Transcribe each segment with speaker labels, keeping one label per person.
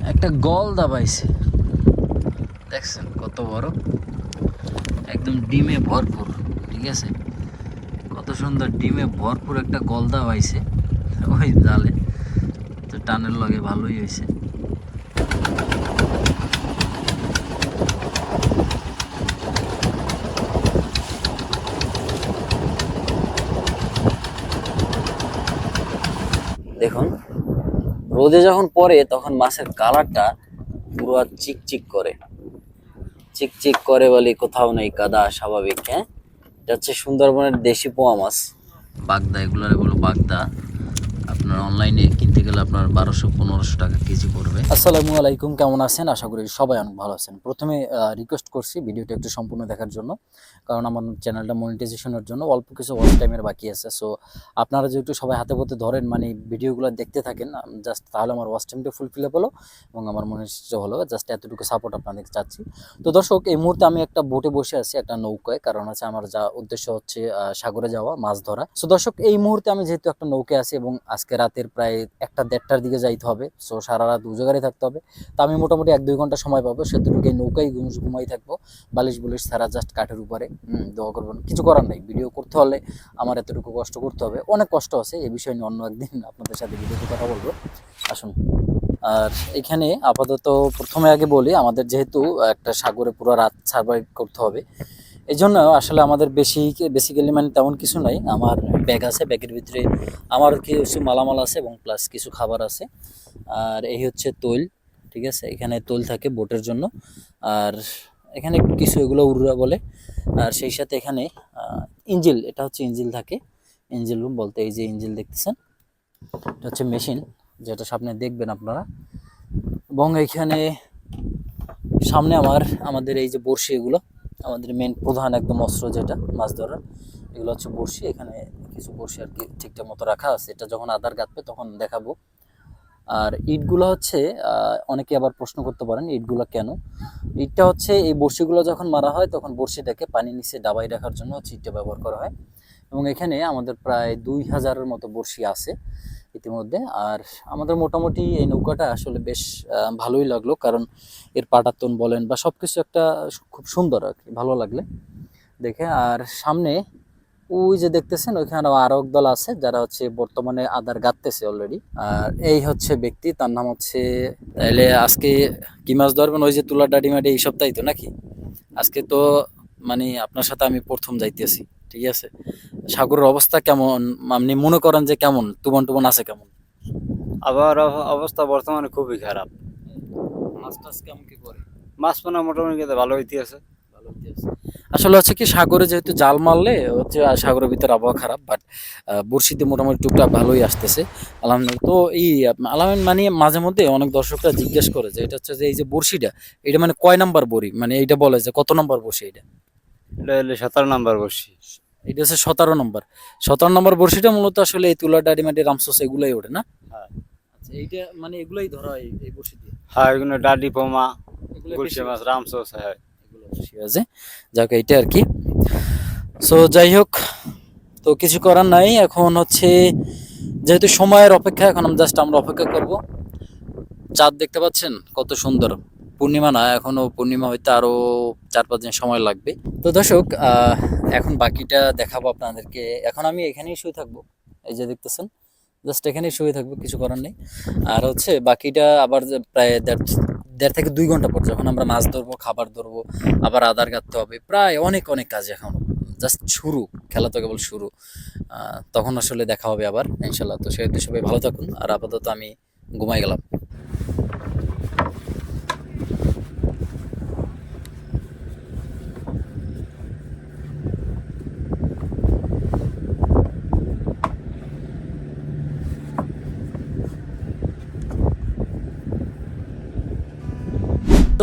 Speaker 1: একটা গলদা পাইছে, দেখছেন কত বড়, একদম ডিমে ভরপুর। ঠিক আছে, কত সুন্দর ডিমে ভরপুর একটা গলদা পাইছে ওই জালে। তো টানের লগে ভালোই হয়েছে। দেখুন, রোদে যখন পড়ে তখন মাছের কালারটা পুরো চিকচিক করে, চিকচিক করে বলে কোথাও নেই কাদা, স্বাভাবিক। হ্যাঁ, এটা হচ্ছে সুন্দরবনের দেশি পোয়া মাছ, বাগদা। এগুলোর বলো বাগদা। আপনার অনলাইনে কিনতে গেলে আপনার 1200-1500 টাকা কেজি পড়বে। আসসালামু আলাইকুম, কেমন আছেন? আশা করি সবাই অনেক ভালো আছেন। প্রথমে রিকোয়েস্ট করছি ভিডিওটা একটু সম্পূর্ণ দেখার জন্য, কারণ আমার চ্যানেলটা মনিটাইজেশনের জন্য অল্প কিছু ওয়াচ টাইমের বাকি আছে। সো আপনারা যদি একটু সবাই হাতে পথে ধরেন, মানে ভিডিওগুলো দেখতে থাকেন জাস্ট, তাহলে আমার ওয়াচ টাইমটা ফুলফিল হলো এবং আমার মনিটাইজেশন হলো। জাস্ট এতটুকু সাপোর্ট আপনাদের চাচ্ছি। তো দর্শক, এই মুহূর্তে আমি একটা বোটে বসে আছি, একটা নৌকায়, কারণ হচ্ছে আমার যা উদ্দেশ্য হচ্ছে সাগরে যাওয়া, মাছ ধরা। সো দর্শক, এই মুহূর্তে আমি যেহেতু একটা নৌকায় আছি এবং আজকে রাতের প্রায় 1টা-1:30টার দিকে যাইতে হবে, সো সারা রাত দু জায়গায় থাকতে হবে। তো আমি মোটামুটি 1-2 ঘন্টা সময় পাবো, সেতুটুকু এই নৌকায় ঘুমাই থাকবো, বালিশ বুলিশ ছাড়া, জাস্ট কাঠের উপরে। দোয়া করবেন, কিছু করার নাই। ভিডিও করতে হলে আমার এতটুকু কষ্ট করতে হবে, অনেক কষ্ট আছে। এই বিষয় নিয়ে অন্য একদিন আপনাদের সাথে ভিডিওতে কথা বলবো। আসুন। আর এখানে আপাতত প্রথমে আগে বলি, আমাদের যেহেতু একটা সাগরে পুরো রাত সার্ভাইভ করতে হবে, এই জন্য আসলে আমাদের বেসিক্যালি মানে তেমন কিছু নাই। আমার ব্যাগ আছে, ব্যাগের ভিতরে আমার কিছু মালামাল আছে এবং প্লাস কিছু খাবার আছে। আর এই হচ্ছে তৈল। ঠিক আছে, এখানে তৈল থাকে বোটের জন্য। আর এখানে কিছু এগুলো উড়রা বলে। আর সেই সাথে এখানে ইঞ্জিল, এটা হচ্ছে ইঞ্জিল থাকে। ইঞ্জিল রুম বলতে এই যে ইঞ্জিল দেখতেছেন, এটা হচ্ছে মেশিন, যেটা সামনে দেখবেন আপনারা। এবং এখানে সামনে আমাদের এই যে বড়শি, এগুলো আমাদের মেন প্রধান একদম অস্ত্র, যেটা মাছ ধরার, এগুলো হচ্ছে বড়শি। এখানে কিছু বড়শি আর কি ঠিকঠাক মতো রাখা আছে, এটা যখন আদার গাঁথবে তখন দেখাবো। আর ইটগুলো হচ্ছে অনেকে আবার প্রশ্ন করতে পারেন ইটগুলো কেন। ইটটা হচ্ছে এই বড়শিগুলো যখন মারা হয় তখন বড়শিটাকে পানি নিচে ডাবাই রাখার জন্য হচ্ছে ইটটা ব্যবহার করা হয়। এবং এখানে আমাদের প্রায় 2000-এর মতো বড়শি আছে ইতিমধ্যে। আর আমাদের মোটামুটি এই নৌকাটা আসলে বেশ ভালোই লাগলো, কারণ এর পাটাতন বলেন বা সব কিছু একটা খুব সুন্দর আর কি, ভালো লাগলে দেখে। আর সামনে ওই যে দেখতেছেন, ওইখানে আরো একদল আছে যারা হচ্ছে বর্তমানে আদার গাঁথতেছে অলরেডি। আর এই হচ্ছে ব্যক্তি, তার নাম হচ্ছে। তাহলে আজকে কি মাছ ধরবেন? ওই যে তুলা ডাডি মাডি এই সপ্তাহে তো নাকি? আজকে তো মানে আপনার সাথে আমি প্রথম যাইতেছি। ঠিক আছে, সাগরের অবস্থা কেমন আপনি মনে করেন যে কেমন? তুবন টুবন আছে কেমন?
Speaker 2: আবার অবস্থা বর্তমানে খুবই খারাপ।
Speaker 1: মাছ টাছ কেমন কি করে?
Speaker 2: মাছ পোনা মোটামুটি কিন্তু ভালো হইতে আছে।
Speaker 1: ভালো হইতেছে। আসলে হচ্ছে কি, সাগরে যেহেতু জাল মারলে হচ্ছে সাগরের ভিতরে আবহাওয়া খারাপ, বাট বড়শিতে মোটামুটি টুকটাক ভালোই আসতেছে আলহামদুলিল্লাহ। তো এই আলামিন, মানে মাঝে মধ্যে অনেক দর্শকরা জিজ্ঞেস করে যে এটা হচ্ছে যে এই যে বড়শিটা, এটা মানে কয় নাম্বার বড়ি, মানে এইটা বলে যে কত নাম্বার বড়শি এটা?
Speaker 2: এটা হলে 17 নাম্বার বসি।
Speaker 1: এটা হচ্ছে 17 নম্বর। 17 নম্বর বড়শিটা মূলত আসলে এই তুলা ডাডিমাটি রামসোস এগুলাই ওঠে না?
Speaker 2: হ্যাঁ,
Speaker 1: আচ্ছা, এইটা মানে এগুলাই ধরা হয় এই বড়শি দিয়ে?
Speaker 2: হ্যাঁ, এগুলো ডাডি পোমা,
Speaker 1: এগুলো
Speaker 2: গুলশি
Speaker 1: বেশি
Speaker 2: মাছ, রামসোস। হ্যাঁ,
Speaker 1: এগুলো বেশি আছে। যাক, এইটা আর কি। সো যাই হোক, তো কিছু করার নাই। এখন হচ্ছে যেহেতু সময়ের অপেক্ষা, এখন আমরা অপেক্ষা করব। চাঁদ দেখতে পাচ্ছেন কত সুন্দর। পূর্ণিমা না, এখনো পূর্ণিমা হইতে আরো 4-5 দিন সময় লাগবে। তো দর্শক, এখন বাকিটা দেখাবো আপনাদেরকে। এখন আমি এখানেই শুয়ে থাকবো, এই যে দেখতেছেন, জাস্ট এখানেই শুয়ে থাকবো, কিছু করার নেই। আর হচ্ছে বাকিটা আবার যে প্রায় দেড় দেড় থেকে 2 ঘন্টা পর যখন আমরা মাছ ধরবো, খাবার ধরবো, আবার আদার গাঁথতে হবে, প্রায় অনেক অনেক কাজ এখন। জাস্ট শুরু, খেলা তো কেবল শুরু। তখন আসলে দেখা হবে আবার ইনশাল্লাহ। তো সেই সবাই ভালো থাকুন, আর আপাতত আমি ঘুমাই গেলাম।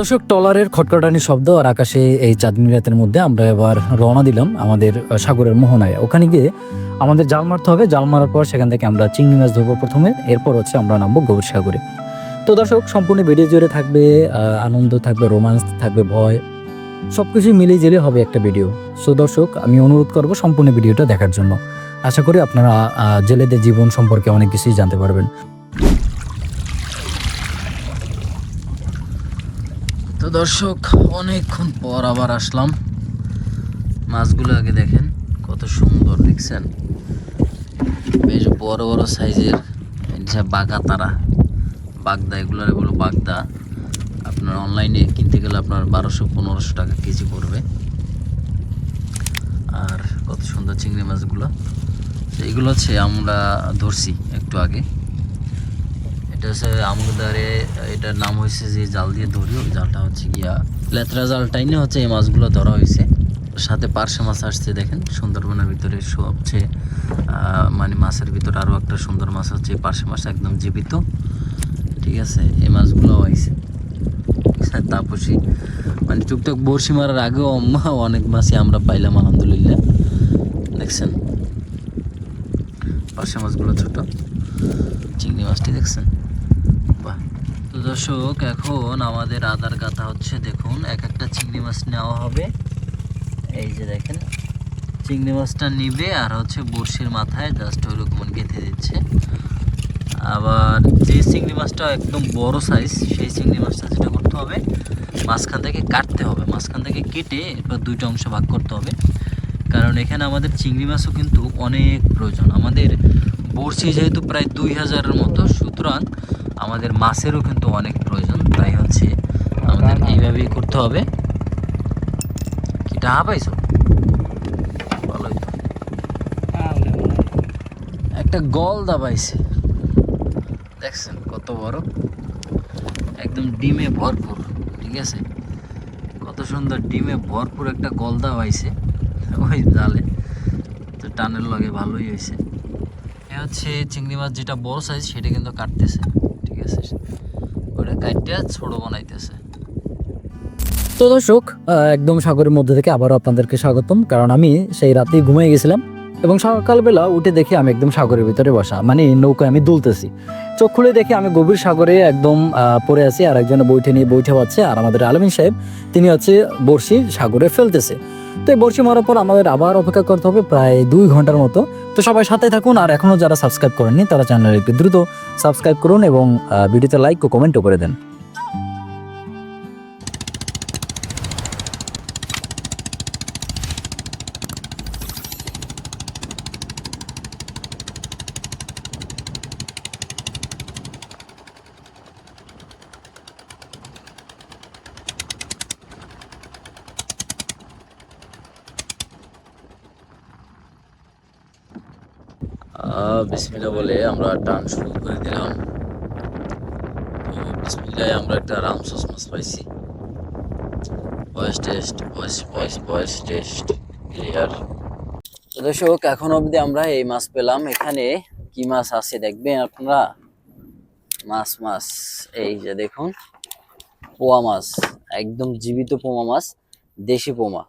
Speaker 1: দর্শক, ট্রলারের খটখটানি শব্দ আর আকাশে এই চাঁদনি রাতের মধ্যে আমরা এবার রওনা দিলাম আমাদের সাগরের মোহনায়। ওখানে গিয়ে আমাদের জাল মারতে হবে। জাল মারার পর সেখান থেকে আমরা চিংড়ি মাছ ধরবো প্রথমে, এরপর হচ্ছে আমরা নামবো গভীর সাগরে। তো দর্শক, সম্পূর্ণ ভিডিও জুড়ে থাকবে আনন্দ, থাকবে রোমান্স, থাকবে ভয়, সবকিছু মিলিয়ে জেলে হবে একটা ভিডিও। সো দর্শক, আমি অনুরোধ করবো সম্পূর্ণ ভিডিওটা দেখার জন্য। আশা করি আপনারা জেলেদের জীবন সম্পর্কে অনেক কিছুই জানতে পারবেন। দর্শক অনেকক্ষণ পর আবার আসলাম। মাছগুলো আগে দেখেন কত সুন্দর, দেখছেন বেশ বড় বড় সাইজের। বাগা তারা, বাগদা, এগুলো বাগদা। আপনার অনলাইনে কিনতে গেলে আপনার 1200-1500 টাকা কেজি পড়বে। আর কত সুন্দর চিংড়ি মাছগুলো, এইগুলো হচ্ছে আমরা ধরছি একটু আগে। এটা হচ্ছে আমুদারে, এটার নাম হয়েছে যে জাল দিয়ে ধরি, ওই জালটা হচ্ছে গিয়া লেত্রা জাল টাইনে হচ্ছে এই মাছগুলো ধরা হয়েছে। সাথে পার্শে মাছ আসছে দেখেন, সুন্দরবনের ভিতরে সবচেয়ে মানে মাছের ভিতরে আরও একটা সুন্দর মাছ হচ্ছে পার্শে মাছ, একদম জীবিত। ঠিক আছে, এই মাছগুলো হয়েছে। তাপসী মানে টুকটাক বড়শি মারার আগেও অনেক মাছই আমরা পাইলাম আলহামদুলিল্লাহ। দেখছেন পার্শে মাছগুলো ছোট, চিংড়ি মাছটি দেখছেন, বাহ। তো দর্শক এখন আমাদের আদার গাথা হচ্ছে, দেখুন এক একটা চিংড়ি মাছ নেওয়া হবে। এই যে দেখেন চিংড়ি মাছটা নিবে আর হচ্ছে বড়শির মাথায় জাস্ট ওইরকম গেঁথে দিচ্ছে। আবার যে চিংড়ি মাছটা একদম বড় সাইজ, সেই চিংড়ি মাছটা যেটা করতে হবে, মাঝখান থেকে কাটতে হবে, মাঝখান থেকে কেটে এবার দুইটা অংশ ভাগ করতে হবে। কারণ এখানে আমাদের চিংড়ি মাছও কিন্তু অনেক প্রয়োজন। আমাদের বড়শি যেহেতু প্রায় 2000-এর মতো, সুতরাং আমাদের মাছেরও কিন্তু অনেক প্রয়োজন। তাই হচ্ছে আমাদের এইভাবেই করতে হবে। কি টাকা পাইছো? ভালোই তো, একটা গলদা পাইছে, দেখছেন কত বড়, একদম ডিমে ভরপুর। ঠিক আছে, কত সুন্দর ডিমে ভরপুর একটা গলদা পাইছে ওই জালে, তো টানের লগে ভালোই হয়েছে। এ হচ্ছে চিংড়ি মাছ যেটা বড় সাইজ, সেটা কিন্তু কাটতেছে। ঠিক আছে, ওটা কাটতে ছোট বানাইতেছে।
Speaker 3: তো দর্শক, একদম সাগরের মধ্যে থেকে আবারও আপনাদেরকে স্বাগতম। কারণ আমি সেই রাতেই ঘুমিয়ে গেছিলাম এবং সকালবেলা উঠে দেখি আমি একদম সাগরের ভিতরে বসা, মানে নৌকায় আমি দুলতেছি। চোখ খুলে দেখি আমি গভীর সাগরে একদম পড়ে আছি, আর একজনে বইটা নিয়ে বইটা পাচ্ছে, আর আমাদের আলমিন সাহেব তিনি হচ্ছে বড়শি সাগরে ফেলতেছে। তো এই বড়শি মারার পর আমাদের আবার অপেক্ষা করতে হবে প্রায় 2 ঘন্টার মতো। তো সবাই সাথে থাকুন, আর এখনও যারা সাবস্ক্রাইব করেননি তারা চ্যানেলটি একটু দ্রুত সাবস্ক্রাইব করুন এবং ভিডিওতে লাইক ও কমেন্টও করে দেন।
Speaker 1: বিসমিল্লাহ বলে আমরা টান শুরু করে দিলাম। তো বিসমিল্লাহ আমরা একটা রামসস মাছ পাইছি। Voice test clear. তো দর্শক এখন অবধি আমরা এই মাছ পেলাম। এখানে কি মাছ আছে দেখবেন আপনারা, মাছ মাছ এই যে দেখুন, পোয়া মাছ, একদম জীবিত পোয়া মাছ, দেশি পোমা।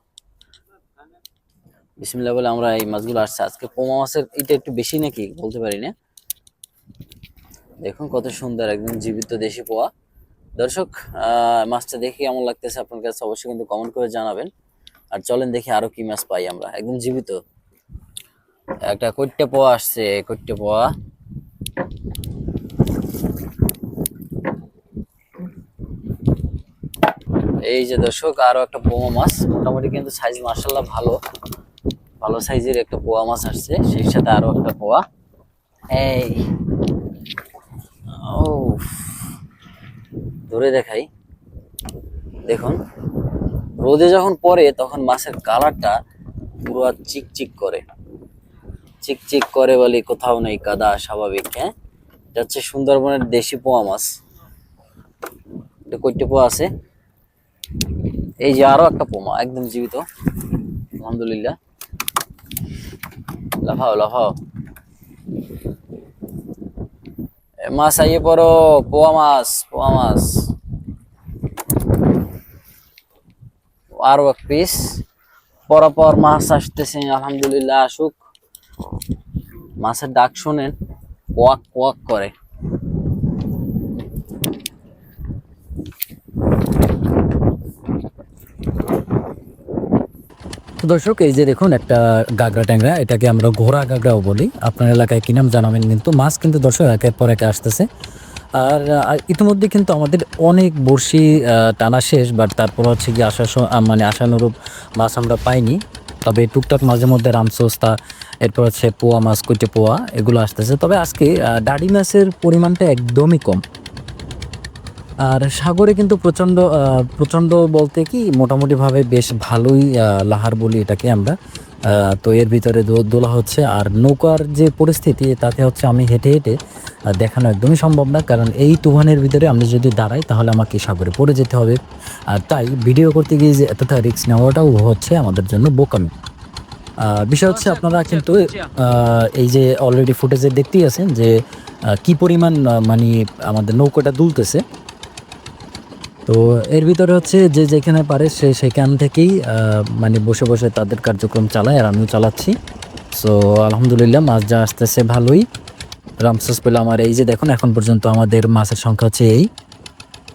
Speaker 1: বিসমিল্লাহ বলে আমরা এই মাছগুলো আসছে। আজকে পোমা মাছের এটা একটু বেশি নাকি বলতে পারি না। দেখুন কত সুন্দর, একদম জীবিত দেশি পোয়া। দর্শক মাছটা দেখে কেমন লাগতেছে আপনার কাছে অবশ্যই কিন্তু কমেন্ট করে জানাবেন। আর চলেন দেখি আরো কি মাছ পাই আমরা, একদম জীবিত। একটা কৈট্টে পোয়া আসছে, কৈট্টে পোয়া। এই যে দর্শক আরো একটা পোয়া মাছ, মোটামুটি কিন্তু সাইজ মাশাআল্লাহ ভালো, ভালো সাইজের একটা পোয়া মাছ আসছে, সেই সাথে আরো একটা পোয়া। এই ও ধরে দেখাই, দেখুন রোদে যখন পড়ে তখন মাছের কালারটা পুরো চিকচিক করে, চিকচিক করে বলি কোথাও নেই কাদা, স্বাভাবিক। হ্যাঁ, এটা হচ্ছে সুন্দরবনের দেশি পোয়া মাছ। এটা কয়টা পোয়া আছে, এই যে আরো একটা পোমা একদম জীবিত, আলহামদুলিল্লাহ। লাফাও লাফাও, মাছ আইয়ে পড়ো, পোয়া মাছ, পোয়া মাছ। আরো এক পিস, পরপর মাছ আসতেছে, আলহামদুলিল্লাহ আসুক। মাছের ডাক শুনেন, কোয়াক কোয়াক করে।
Speaker 3: তো দর্শক, এই যে দেখুন একটা গাগরা ট্যাংরা, এটাকে আমরা ঘোড়া গাগরাও বলি। আপনার এলাকায় কি নাম জানাবেন। কিন্তু মাছ কিন্তু দর্শক একের পর একে আসতেছে। আর ইতিমধ্যে কিন্তু আমাদের অনেক বড়শি টানা শেষ, বাট তারপর হচ্ছে কি মানে আশানুরূপ মাছ আমরা পাইনি। তবে টুকটাক মাঝে মধ্যে রামসোস্তা, এরপর হচ্ছে পোয়া মাছ, কুইটে পোয়া এগুলো আসতেছে। তবে আজকে ডাডি মাছের পরিমাণটা একদমই কম। আর সাগরে কিন্তু প্রচণ্ড প্রচণ্ড বলতে কি মোটামুটিভাবে বেশ ভালোই লাহার বলি এটাকে আমরা। তো এর ভিতরে দোলা হচ্ছে, আর নৌকার যে পরিস্থিতি তাতে হচ্ছে আমি হেঁটে হেঁটে দেখানো একদমই সম্ভব না, কারণ এই তুফানের ভিতরে আমরা যদি দাঁড়াই তাহলে আমাকে সাগরে পড়ে যেতে হবে। আর তাই ভিডিও করতে গিয়ে যে এতটা রিস্ক নেওয়াটাও হচ্ছে আমাদের জন্য বোকামি। বিষয় হচ্ছে আপনারা কিন্তু এই যে অলরেডি ফুটেজে দেখতেই আছেন যে কি পরিমাণ মানে আমাদের নৌকাটা দুলতেছে। তো এর ভিতরে হচ্ছে যে যেখানে পারে সে সেখান থেকেই মানে বসে বসে তাদের কার্যক্রম চালায়, আর আমিও চালাচ্ছি। সো আলহামদুলিল্লাহ মাছ যা আসতেছে ভালোই। রামসোস পেলাম, আর এই যে দেখুন এখন পর্যন্ত আমাদের মাছের সংখ্যা হচ্ছে এই।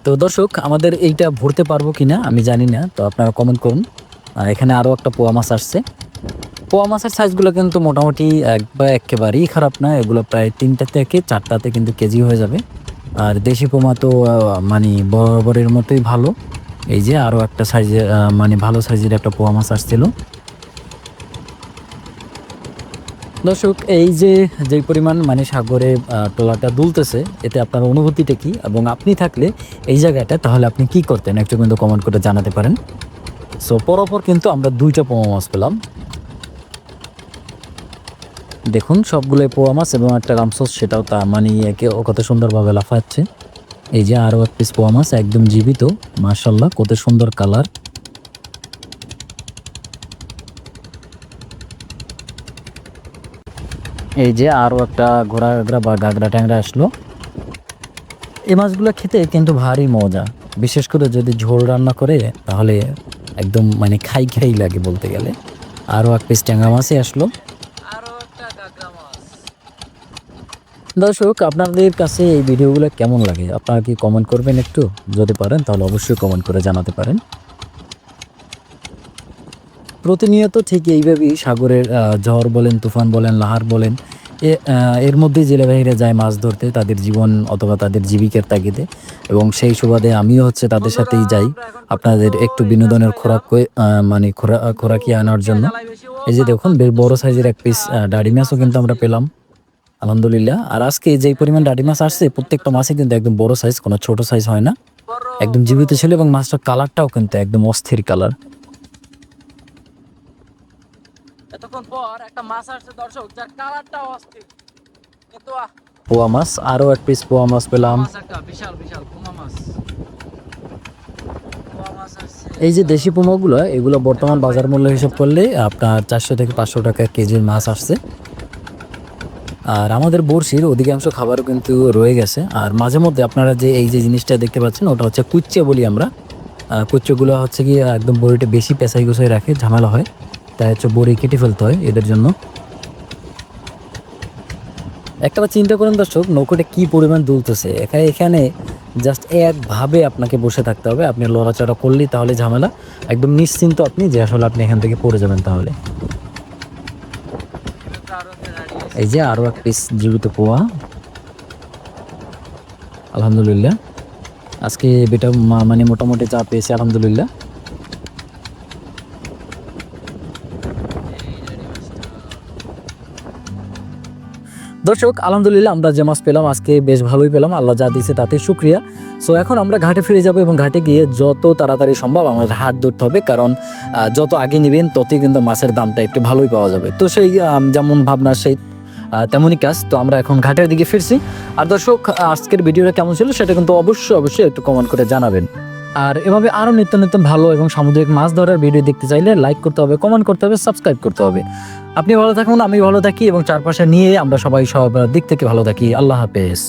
Speaker 3: তো দর্শক, আমাদের এইটা ভরতে পারবো কিনা আমি জানি না, তো আপনারা কমেন্ট করুন। আর এখানে আরও একটা পোয়া মাছ আসছে। পোয়া মাছের সাইজগুলো কিন্তু মোটামুটি একেবারেই খারাপ না, এগুলো প্রায় 3টা থেকে 4টাতে কিন্তু কেজি হয়ে যাবে। আর দেশি পোমা তো মানে বরাবরের মতোই ভালো। এই যে আরও একটা সাইজের মানে ভালো সাইজের একটা পোয়া মাছ আসছিল। দর্শক, এই যে যেই পরিমাণ মানে সাগরে ট্রলারটা দুলতেছে, এতে আপনার অনুভূতিটা কি, এবং আপনি থাকলে এই জায়গাটা তাহলে আপনি কি করতেন একটু কিন্তু কমেন্ট করে জানাতে পারেন। সো পরপর কিন্তু আমরা 2টা পোয়া মাছ পেলাম। দেখুন সবগুলোই পোয়া মাছ এবং একটা রামসোস, সেটাও তা মানে একে কত সুন্দরভাবে লাফাচ্ছে। এই যে আরও এক পিস পোয়া মাছ একদম জীবিত, মাশাআল্লাহ কত সুন্দর কালার। এই যে আরও একটা ঘোড়া বা গাগরা ট্যাংরা আসলো। এই মাছগুলো খেতে কিন্তু ভারী মজা, বিশেষ করে যদি ঝোল রান্না করে তাহলে একদম মানে খাই খাই লাগে বলতে গেলে। আরও এক পিস ট্যাংরা মাছই আসলো। দর্শক, আপনাদের কাছে এই ভিডিওগুলো কেমন লাগে আপনারা কি কমেন্ট করবেন একটু, যদি পারেন তাহলে অবশ্যই কমেন্ট করে জানাতে পারেন। প্রতিনিয়ত ঠিক এইভাবেই সাগরের ঝড় বলেন, তুফান বলেন, লাহার বলেন, এর মধ্যে জেলেবাহীরা যায় মাছ ধরতে তাদের জীবন অথবা তাদের জীবিকার তাগিদে, এবং সেই সুবাদে আমিও হচ্ছে তাদের সাথেই যাই আপনাদের একটু বিনোদনের মানে খোরাকি আনার জন্য। এই যে দেখুন বেশ বড় সাইজের এক পিস ডাড়ি মাছও কিন্তু আমরা পেলাম আলহামদুলিল্লাহ। আর আজকে যেই পরিমাণ ডাডি মাছ আসছে প্রত্যেকটা মাছই কিন্তু একদম বড় সাইজ, কোনো ছোট সাইজ হয় না, একদম জীবিত ছিল, এবং মাছটার কালারটাও কিন্তু একদম অস্থির কালার।
Speaker 4: এতক্ষণ পর একটা মাছ আসছে দর্শক, যার কালারটা অস্থির, কিন্তু
Speaker 3: পোয়া মাছ, আরও এক পিস পোয়া মাছ পেলাম।
Speaker 4: মাছ একটা বিশাল বিশাল পোমা মাছ। পোমা মাছ আসছে।
Speaker 3: এই যে দেশি পোমাগুলো, এগুলো বর্তমান বাজার মূল্য হিসাব করলে আপনার 400 থেকে 500 টাকা কেজির মাছ আসছে। আর আমাদের বড়শির অধিকাংশ খাবারও কিন্তু রয়ে গেছে। আর মাঝে মধ্যে আপনারা যে এই যে জিনিসটা দেখতে পাচ্ছেন ওটা হচ্ছে কুচ্চে বলি আমরা। কুচ্চেগুলো হচ্ছে কি একদম বড়িটা বেশি পেঁচাই গুছাই রাখে, ঝামেলা হয়, তাই হচ্ছে বড়ি কেটে ফেলতে হয় এদের জন্য। একটা চিন্তা করেন দর্শক, নৌকোটা কি পরিমাণ দুলতেছে, এখানে জাস্ট একভাবে আপনাকে বসে থাকতে হবে, আপনি লড়াচড়া করলেই তাহলে ঝামেলা, একদম নিশ্চিন্ত আপনি যে আসলে আপনি এখান থেকে পড়ে যাবেন তাহলে। এই যে আরও এক পিস জীবিত পোয়া আলহামদুলিল্লাহ। আজকে বেটা মানে মোটামুটি চা পেয়েছে আলহামদুলিল্লাহ। দর্শক আলহামদুলিল্লাহ আমরা যে মাছ পেলাম আজকে বেশ ভালোই পেলাম, আল্লাহ যা দিয়েছে তাতে শুকরিয়া। সো এখন আমরা ঘাটে ফিরে যাব এবং ঘাটে গিয়ে যত তাড়াতাড়ি সম্ভব আমাদের হাট ধরতে হবে, কারণ যত আগে নেবেন ততই কিন্তু মাছের দামটা একটু ভালোই পাওয়া যাবে। তো সেই যেমন ভাবনা সেই তেমনই কাজ। তো আমরা এখন ঘাটের দিকে ফিরছি। আর দর্শক, আজকের ভিডিওটা কেমন ছিল সেটা কিন্তু অবশ্যই একটু কমেন্ট করে জানাবেন। আর এভাবে আরও নিত্য নতুন ভালো এবং সামুদ্রিক মাছ ধরার ভিডিও দেখতে চাইলে লাইক করতে হবে, কমেন্ট করতে হবে, সাবস্ক্রাইব করতে হবে। আপনি ভালো থাকুন, আমি ভালো থাকি, এবং চারপাশে নিয়ে আমরা সবাই সব দিক থেকে ভালো থাকি। আল্লাহ হাফেজ।